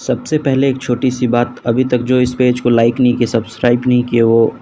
सबसे पहले एक छोटी सी बात, अभी तक जो इस पेज को लाइक नहीं किए, सब्सक्राइब नहीं किए, वो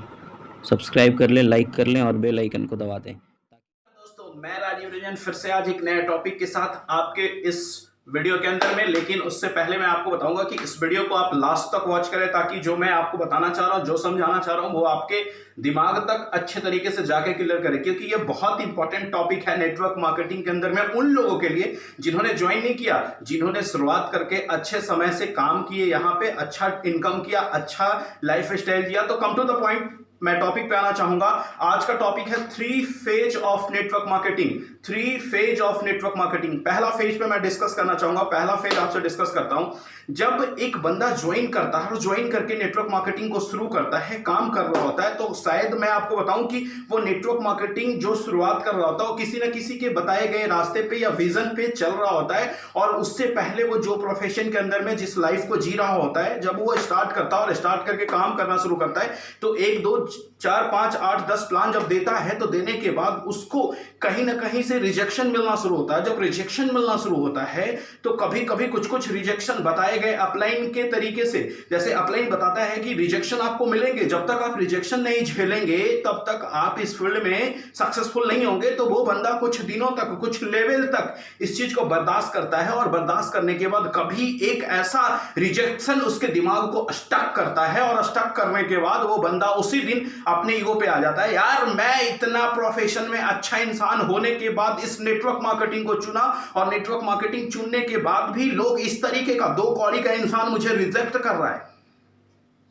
सब्सक्राइब कर लें, लाइक कर लें और बेल आइकन को दबा दें। दोस्तों, मैं राजीव रंजन फिर से आज एक नए टॉपिक के साथ आपके इस वीडियो के अंदर में। लेकिन उससे पहले मैं आपको बताऊंगा कि इस वीडियो को आप लास्ट तक वॉच करें, ताकि जो मैं आपको बताना चाह रहा हूं, जो समझाना चाह रहा हूं, वो आपके दिमाग तक अच्छे तरीके से जाके क्लियर करे। क्योंकि ये बहुत इंपॉर्टेंट टॉपिक है नेटवर्क मार्केटिंग के अंदर में उन लोगों के लिए जिन्होंने ज्वाइन नहीं किया, जिन्होंने शुरुआत करके अच्छे समय से काम किए, यहाँ पे अच्छा इनकम किया, अच्छा लाइफ स्टाइल जिया। तो कम टू द पॉइंट, मैं टॉपिक पे आना चाहूंगा। आज का टॉपिक है 3 phase of network marketing. 3 phase of network marketing. पहला फेज पे मैं डिस्कस करना चाहूंगा। पहला फेज आपसे डिस्कस करता हूं। जब एक बंदा ज्वाइन करता है और ज्वाइन करके नेटवर्क मार्केटिंग को शुरू करता है, काम कर रहा होता है, तो शायद मैं आपको बताऊं कि वो नेटवर्क मार्केटिंग जो शुरुआत कर रहा होता है, वो किसी न किसी के बताए गए रास्ते पे या विजन पे चल रहा होता है। और उससे पहले वो जो प्रोफेशन के अंदर में जिस लाइफ को जी रहा होता है, जब वो स्टार्ट करता है और स्टार्ट करके काम करना शुरू करता है, तो 1 2 4 5 8 10 प्लान जब देता है, तो देने के बाद उसको कहीं ना कहीं से रिजेक्शन मिलना शुरू होता है। जब रिजेक्शन मिलना शुरू होता है, तो कभी कभी कुछ कुछ रिजेक्शन बताए गए अपलाइन के तरीके से, जैसे अपलाइन बताता है कि रिजेक्शन आपको मिलेंगे, जब तक आप रिजेक्शन नहीं झेलेंगे तब तक आप इस फील्ड में सक्सेसफुल नहीं होंगे। तो वो बंदा कुछ दिनों तक, कुछ लेवल तक इस चीज को बर्दाश्त करता है, और बर्दाश्त करने के बाद कभी एक ऐसा रिजेक्शन उसके दिमाग को स्टक करता है, और स्टक करने के बाद वो बंदा उसी दिन अपने ईगो पे आ जाता है। यार, मैं इतना प्रोफेशन में अच्छा इंसान होने के बाद इस नेटवर्क मार्केटिंग को चुना, और नेटवर्क मार्केटिंग चुनने के बाद भी लोग इस तरीके का 2 कौड़ी का इंसान मुझे रिजेक्ट कर रहा है।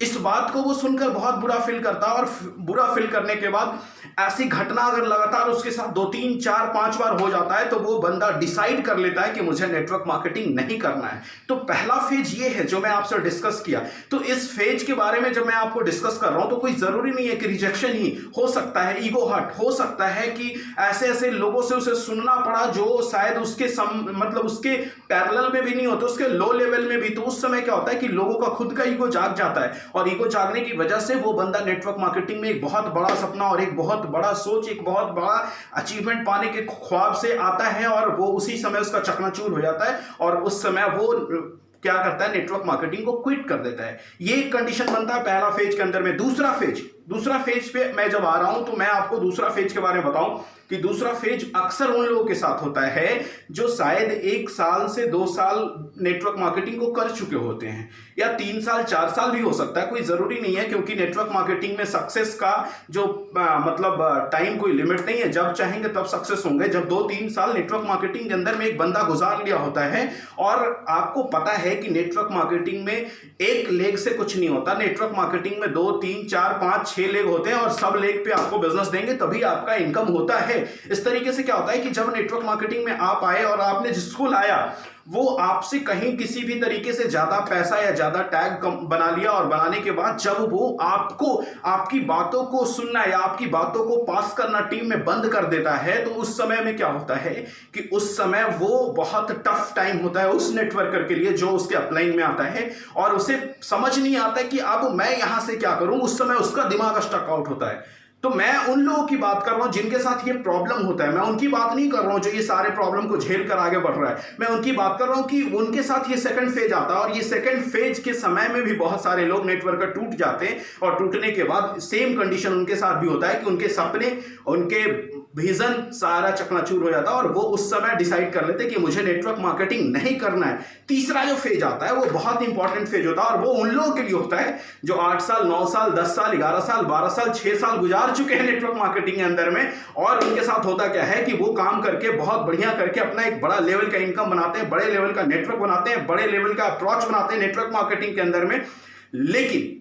इस बात को वो सुनकर बहुत बुरा फील करता है, और बुरा फील करने के बाद ऐसी घटना अगर लगातार उसके साथ 2 3 4 5 बार हो जाता है, तो वो बंदा डिसाइड कर लेता है कि मुझे नेटवर्क मार्केटिंग नहीं करना है। तो पहला फेज ये है जो मैं आपसे डिस्कस किया। तो इस फेज के बारे में जब मैं आपको डिस्कस कर रहा हूं, तो कोई जरूरी नहीं है कि रिजेक्शन ही हो सकता है, ईगो हर्ट हो सकता है, कि ऐसे ऐसे लोगों से उसे सुनना पड़ा जो शायद उसके मतलब उसके पैरेलल में भी नहीं होते, उसके लो लेवल में भी। तो उस समय क्या होता है कि लोगों का खुद का ईगो जाग जाता है, और ईगो जागने की वजह से वो बंदा नेटवर्क मार्केटिंग में एक बहुत बड़ा सपना और एक बहुत बड़ा सोच, एक बहुत बड़ा अचीवमेंट पाने के ख्वाब से आता है, और वो उसी समय उसका चकनाचूर हो जाता है, और उस समय वो क्या करता है, नेटवर्क मार्केटिंग को क्विट कर देता है। ये एक कंडीशन बनता है पहला फेज के अंदर में। दूसरा फेज पे मैं जब आ रहा हूं, तो मैं आपको दूसरा फेज के बारे में बताऊं कि दूसरा फेज अक्सर उन लोगों के साथ होता है जो शायद 1 साल से 2 साल नेटवर्क मार्केटिंग को कर चुके होते हैं, या 3 साल 4 साल भी हो सकता है, कोई जरूरी नहीं है। क्योंकि नेटवर्क मार्केटिंग में सक्सेस का जो मतलब टाइम कोई लिमिट नहीं है, जब चाहेंगे तब सक्सेस होंगे। जब 2-3 साल नेटवर्क मार्केटिंग के अंदर में एक बंदा गुजार लिया होता है, और आपको पता है कि नेटवर्क मार्केटिंग में एक लेग से कुछ नहीं होता। नेटवर्क मार्केटिंग में 2 3 4 5 6 लेग होते हैं, और सब लेग पे आपको बिजनेस देंगे तभी आपका इनकम होता है। इस तरीके से क्या होता है कि जब नेटवर्क मार्केटिंग में आप आए और आपने जिसको लाया, वो आपसे कहीं किसी भी तरीके से ज्यादा पैसा या ज्यादा टैग बना लिया, और बनाने के बाद जब वो आपको आपकी बातों को सुनना या आपकी बातों को पास करना टीम में बंद कर देता है, तो उस समय में क्या होता है कि उस समय वो बहुत टफ टाइम होता है उस नेटवर्कर के लिए जो उसके अपलाइन में आता है, और उसे समझ नहीं आता कि अब मैं यहां से क्या करूं। उस समय उसका दिमाग स्टक आउट होता है। तो मैं उन लोगों की बात कर रहा हूं जिनके साथ ये प्रॉब्लम होता है। मैं उनकी बात नहीं कर रहा हूं जो ये सारे प्रॉब्लम को झेल कर आगे बढ़ रहा है। मैं उनकी बात कर रहा हूं कि उनके साथ ये सेकंड फेज आता है, और ये सेकंड फेज के समय में भी बहुत सारे लोग नेटवर्कर टूट जाते हैं, और टूटने के बाद सेम कंडीशन उनके साथ भी होता है कि उनके सपने, उनके विजन सारा चकनाचूर हो जाता है, और वो उस समय डिसाइड कर लेते कि मुझे नेटवर्क मार्केटिंग नहीं करना है। तीसरा जो फेज आता है वो बहुत इंपॉर्टेंट फेज होता है, और वो उन लोगों के लिए होता है जो 8 साल 9 साल 10 साल 11 साल 12 साल 6 साल गुजार चुके हैं नेटवर्क मार्केटिंग के अंदर में। और उनके साथ होता क्या है कि वो काम करके बहुत बढ़िया करके अपना एक बड़ा लेवल का इनकम बनाते हैं, बड़े लेवल का नेटवर्क बनाते हैं, बड़े लेवल का अप्रोच बनाते हैं नेटवर्क मार्केटिंग के अंदर में। लेकिन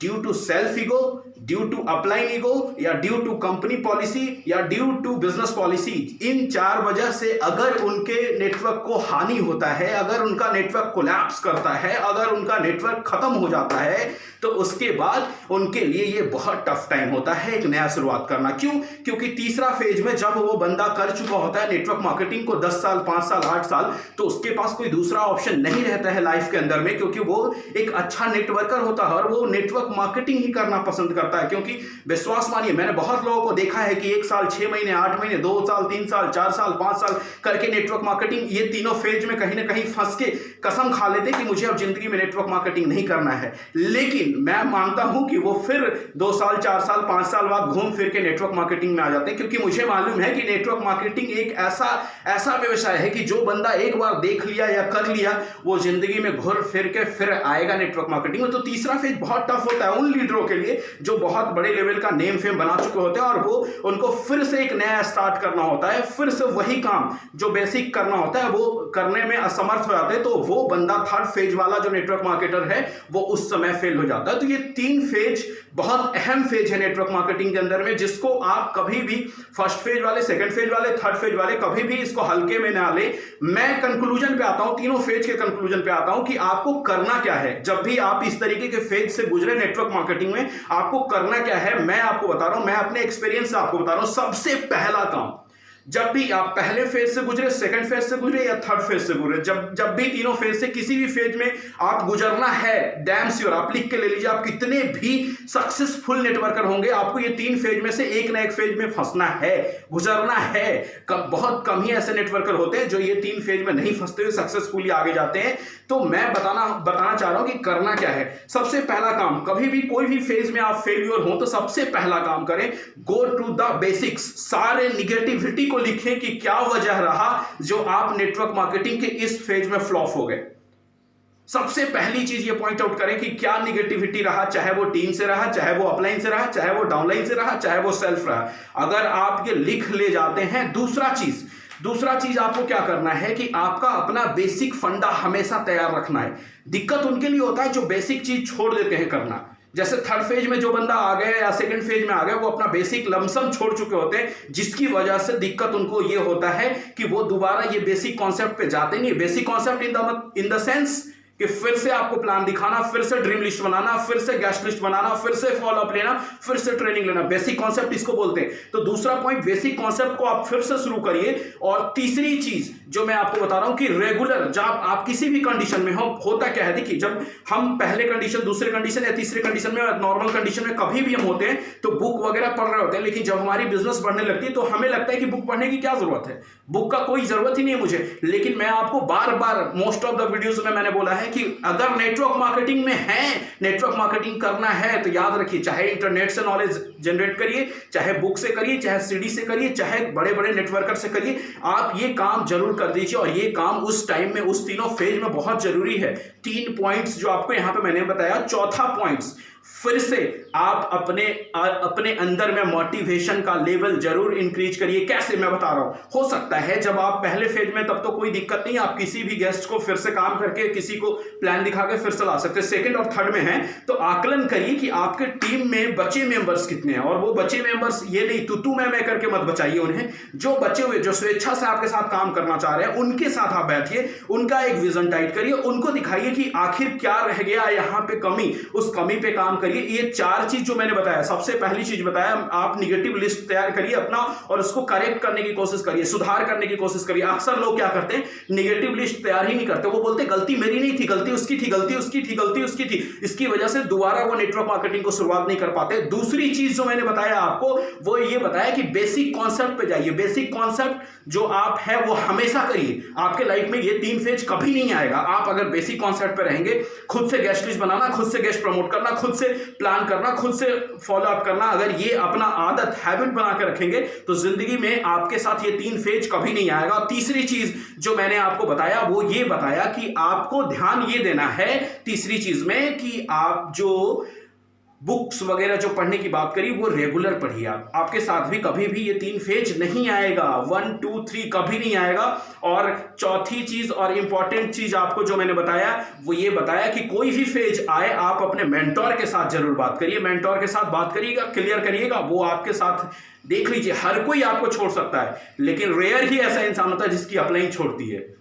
due to self ego, due to upline ego, या ड्यू टू कंपनी पॉलिसी, या ड्यू टू बिजनेस पॉलिसी, इन 4 वजह से अगर उनके नेटवर्क को हानि होता है, अगर उनका नेटवर्क कोलैप्स करता है, अगर उनका नेटवर्क खत्म हो जाता है, तो उसके बाद उनके लिए ये बहुत टफ टाइम होता है एक नया शुरुआत करना। क्यों? क्योंकि तीसरा फेज में जब वो बंदा कर चुका होता है नेटवर्क मार्केटिंग को 10 साल, 5 साल, 8 साल, तो उसके पास कोई दूसरा ऑप्शन नहीं रहता है लाइफ के अंदर में, क्योंकि वो एक अच्छा नेटवर्कर होता है और वो नेटवर्क मार्केटिंग ही करना पसंद करता है। क्योंकि विश्वास मानिए, मैंने बहुत लोगों को देखा है कि 1 साल, 6 महीने, 8 महीने, 2 साल, 3 साल, 4 साल, 5 साल करके नेटवर्क मार्केटिंग, ये तीनों फेज में कहीं ना कहीं फंस के कसम खा लेते कि मुझे अब जिंदगी में नेटवर्क मार्केटिंग नहीं करना है। लेकिन मैं मानता हूं कि वो फिर 2 साल, 4 साल, 5 साल बाद घूम फिर के नेटवर्क मार्केटिंग में आ जाते हैं, क्योंकि मुझे मालूम है कि नेटवर्क मार्केटिंग एक ऐसा व्यवसाय है कि जो बंदा एक बार देख लिया या कर लिया, वो जिंदगी में घुर फिर के फिर आएगा नेटवर्क मार्केटिंग में। तो तीसरा फेज बहुत टफ होता है उन लीडरों के लिए जो बहुत बड़े लेवल का नेम फेम बना चुके होते हैं और वो उनको फिर से एक नया स्टार्ट करना होता है, फिर से वही काम जो बेसिक करना होता है वो करने में असमर्थ हो जाते हैं। तो वो बंदा थर्ड फेज वाला जो नेटवर्क मार्केटर है वो उस समय फेल हो जाता है। तो ये 3 फेज बहुत अहम फेज है नेटवर्क मार्केटिंग के अंदर में, जिसको आप कभी भी फर्स्ट फेज वाले, सेकंड फेज वाले, थर्ड फेज वाले कभी भी इसको हल्के में ना ले। मैं कंक्लूजन पे आता हूं, तीनों फेज के कंक्लूजन पे आता हूं कि आपको करना क्या है। जब भी आप इस तरीके के फेज से गुजरे नेटवर्क मार्केटिंग में, आपको करना क्या है मैं आपको बता रहा हूं, मैं अपने एक्सपीरियंस से आपको बता रहा हूं। सबसे पहला काम, जब भी आप पहले फेज से गुजरे, सेकंड फेज से गुजरे या थर्ड फेज से गुजरे, जब भी तीनों फेज से किसी भी फेज में आप गुजरना है, डैम श्योर आप लिख के ले लीजिए, आप कितने भी सक्सेसफुल नेटवर्कर होंगे, आपको ये 3 फेज में से एक ना एक फेज में फंसना है, गुजरना है। बहुत कम ही ऐसे नेटवर्कर होते हैं जो ये 3 फेज में नहीं फंसते हुए सक्सेसफुली आगे जाते हैं। तो मैं बताना चाह रहा हूं कि करना क्या है। सबसे पहला काम, कभी भी कोई भी फेज में आप फेल्यूर हो तो सबसे पहला काम करें, गो टू द बेसिक्स। सारे निगेटिविटी को लिखें कि क्या वजह रहा जो आप नेटवर्क मार्केटिंग के इस फेज में फ्लॉप हो गए। सबसे पहली चीज ये पॉइंट आउट करें कि क्या निगेटिविटी रहा, चाहे वो टीम से रहा, चाहे वो अपलाइन से रहा, चाहे वो डाउनलाइन से रहा, चाहे वो सेल्फ रहा। अगर आप ये लिख ले जाते हैं, दूसरा चीज आपको क्या करना है कि आपका अपना बेसिक फंडा हमेशा तैयार रखना है। दिक्कत उनके लिए होता है जो बेसिक चीज छोड़ देते हैं करना। जैसे थर्ड फेज में जो बंदा आ गया या सेकंड फेज में आ गया, वो अपना बेसिक लमसम छोड़ चुके होते हैं, जिसकी वजह से दिक्कत उनको ये होता है कि वो दोबारा ये बेसिक कॉन्सेप्ट पे जाते नहीं। Basic concept in the sense कि फिर से आपको प्लान दिखाना, फिर से ड्रीम लिस्ट बनाना, फिर से गेस्ट लिस्ट बनाना, फिर से फॉलो अप लेना, फिर से ट्रेनिंग लेना, बेसिक कॉन्सेप्ट इसको बोलते हैं। तो दूसरा पॉइंट, बेसिक कॉन्सेप्ट को आप फिर से शुरू करिए। और तीसरी चीज जो मैं आपको बता रहा हूं कि रेगुलर, जब आप किसी भी कंडीशन में हो, होता क्या है, देखिए जब हम पहले कंडीशन, दूसरे कंडीशन या तीसरे कंडीशन में, नॉर्मल कंडीशन में कभी भी हम होते हैं तो बुक वगैरह पढ़ रहे होते हैं, लेकिन जब हमारी बिजनेस बढ़ने लगती है तो हमें लगता है कि बुक पढ़ने की क्या जरूरत है, बुक का कोई जरूरत ही नहीं है मुझे। लेकिन मैं आपको बार बार मोस्ट ऑफ द वीडियोस में मैंने बोला है कि अगर नेटवर्क मार्केटिंग में है, नेटवर्क मार्केटिंग करना है, तो याद रखिए, चाहे इंटरनेट से नॉलेज जनरेट करिए, चाहे बुक से करिए, चाहे सीडी से करिए, चाहे बड़े बड़े नेटवर्कर से करिए, आप ये काम जरूर कर दीजिए। और ये काम उस टाइम में, उस तीनों फेज में बहुत जरूरी है। 3 पॉइंट्स जो आपको यहां पे मैंने बताया। चौथा पॉइंट्स, फिर से आप अपने अंदर में मोटिवेशन का लेवल जरूर इंक्रीज करिए। कैसे, मैं बता रहा हूं। हो सकता है जब आप पहले फेज में, तब तो कोई दिक्कत नहीं, आप किसी भी गेस्ट को फिर से काम करके, किसी को प्लान दिखा के फिर से ला सकते हैं। सेकंड और थर्ड में है तो आकलन करिए कि आपके टीम में बचे मेंबर्स कितने हैं। और वो बचे मेंबर्स ये नहीं तू मैं करके मत बचाइए उन्हें, जो बचे हुए, जो स्वेच्छा से आपके साथ काम करना चाह रहे हैं, उनके साथ आप बैठिए, उनका एक विजन टाइट करिए, उनको दिखाइए कि आखिर क्या रह गया यहां पे कमी, उस कमी पे काम करिए। ये 4 चीज जो मैंने बताया, सबसे पहली चीज बताया, आप निगेटिव लिस्ट तैयार करिए अपना और उसको करेक्ट करने की कोशिश करिए, सुधार करने की कोशिश करिए। अक्सर लोग क्या करते हैं, निगेटिव लिस्ट तैयार ही नहीं करते, वो बोलते गलती मेरी नहीं थी, गलती उसकी थी, गलती उसकी थी, गलती उसकी थी। इसकी वजह से दोबारा वो नेटवर्क मार्केटिंग को शुरुआत नहीं कर पाते। दूसरी चीज जो मैंने बताया आपको, वो ये बताया कि बेसिक कॉन्सेप्ट पे जाइए। बेसिक कॉन्सेप्ट जो आप है वो हमेशा करिए। आपके लाइफ में ये 3 फेज कभी नहीं आएगा। आप अगर बेसिक कॉन्सेप्ट पे रहेंगे, खुद से गेस्ट लिस्ट बनाना, खुद से गेस्ट प्रमोट करना, खुद से प्लान करना, खुद से फॉलो अप करना, अगर ये अपना आदत, हैबिट बना के रखेंगे तो जिंदगी में आपके साथ ये 3 फेज कभी नहीं आएगा। तीसरी चीज जो मैंने आपको बताया वो ये बताया कि आपको ध्यान ये देना है तीसरी चीज में कि आप जो बुक्स वगैरह जो पढ़ने की बात करी वो रेगुलर पढ़िए। आपके साथ भी कभी भी ये 3 फेज नहीं आएगा, 1 2 3 कभी नहीं आएगा। और चौथी चीज और इंपॉर्टेंट चीज आपको जो मैंने बताया वो ये बताया कि कोई भी फेज आए आप अपने मेंटोर के साथ जरूर बात करिए, मेंटोर के साथ बात करिएगा, क्लियर करिएगा। वो आपके साथ, देख लीजिए, हर कोई आपको छोड़ सकता है, लेकिन रेयर ही ऐसा इंसान होता है जिसकी अपलाइन छोड़ती है।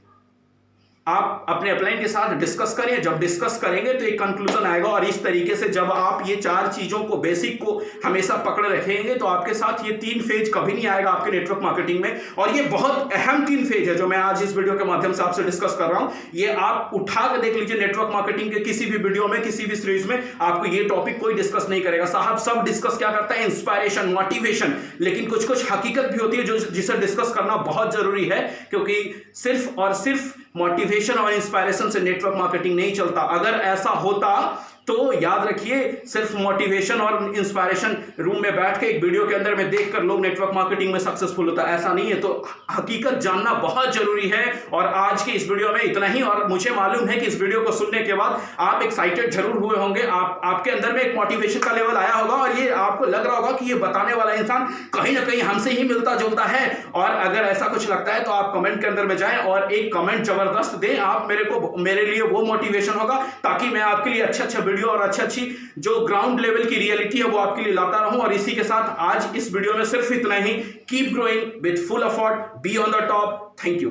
आप अपने अपलाइन के साथ डिस्कस करें। जब डिस्कस करेंगे तो एक कंक्लूजन आएगा, और इस तरीके से जब आप ये 4 चीजों को, बेसिक को हमेशा पकड़ रखेंगे तो आपके साथ ये 3 फेज कभी नहीं आएगा आपके नेटवर्क मार्केटिंग में। और ये बहुत अहम 3 फेज है जो मैं आज इस वीडियो के माध्यम से आपसे डिस्कस कर रहा हूं। ये आप उठा के देख लीजिए, नेटवर्क मार्केटिंग के किसी भी वीडियो में, किसी भी सीरीज में आपको ये टॉपिक कोई डिस्कस नहीं करेगा। साहब सब डिस्कस क्या करता है? इंस्पायरेशन, मोटिवेशन, लेकिन कुछ कुछ हकीकत भी होती है जो जिसे डिस्कस करना बहुत जरूरी है, क्योंकि सिर्फ और सिर्फ मोटिवेशन और इंस्पायरेशन से नेटवर्क मार्केटिंग नहीं चलता। अगर ऐसा होता तो याद रखिए, सिर्फ मोटिवेशन और इंस्पायरेशन रूम में बैठ के एक वीडियो के अंदर में देखकर लोग नेटवर्क मार्केटिंग में सक्सेसफुल होता, ऐसा नहीं है। तो हकीकत जानना बहुत जरूरी है। और आज के इस वीडियो में इतना ही। और मुझे मालूम है कि इस वीडियो को सुनने के बाद आप एक्साइटेड जरूर हुए होंगे, आपके अंदर में एक मोटिवेशन का लेवल आया होगा, और ये आपको लग रहा होगा कि ये बताने वाला इंसान कहीं ना कहीं हमसे ही मिलता जुलता है। और अगर ऐसा कुछ लगता है तो आप कमेंट के अंदर में जाएं और एक कमेंट जबरदस्त दें। आप मेरे लिए वो मोटिवेशन होगा, ताकि मैं आपके लिए अच्छा वीडियो और अच्छी जो ग्राउंड लेवल की रियलिटी है वो आपके लिए लाता रहूं। और इसी के साथ आज इस वीडियो में सिर्फ इतना ही। Keep growing with full effort, be on the top. Thank you.